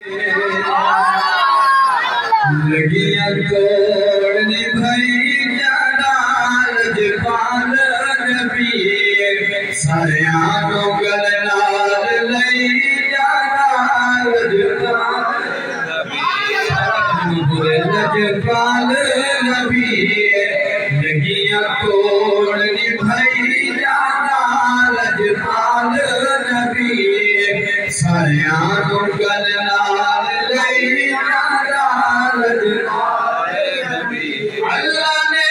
लगिया तोड़नी भई जानाल जपाल नबी सारियां गल नाल लई जानाल जपाल नबी लगिया तोड़नी भई जानाल जपाल नबी सारियां गल नाल लई अल्लाह ने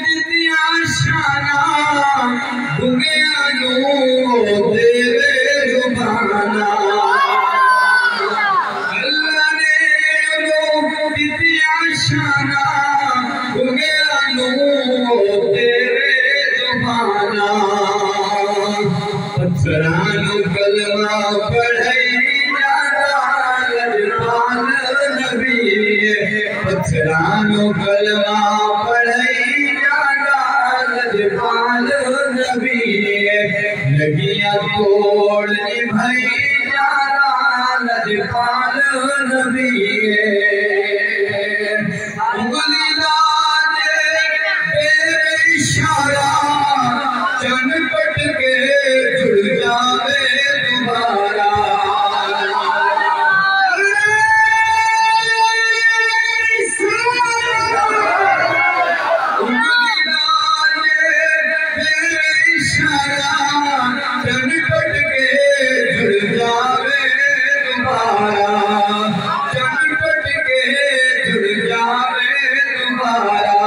दितिया शाना दुनिया देवे जुबाना अल्लाह ने दितिया शाना दुनिया देवे जुबाना पत्थरान कलमा पढ़ई पत्थरानो कलमा पढ़ई लजपाल नबी लगिया तोड़नी भई लजपाल नबी उंगली दाजे बेइशारा चनपट के जुड़ जावे दोबारा चनपट के जुड़ जावे दोबारा चनपट के जुड़ जावे दोबारा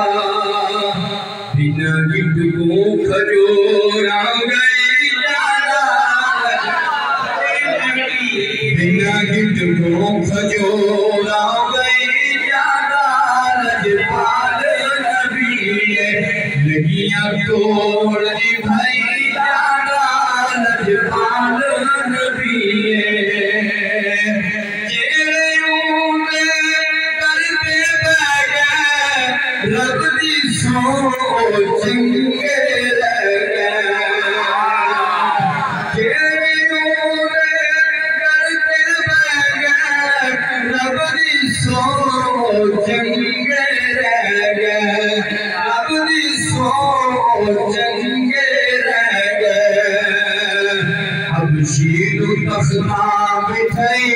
बिना गिफ्ट को खजोरा गई बिना गिफ्ट को खजोरा गई लजपाल नबी लगिया तोड़नी भई लजपाल नबी करते बैठे रब दी सोच चंगे लगे करते बैठे रब दी सोच चंगे लगे रब दी सोच चंगे लगे अब शीर तस्मा बिठाई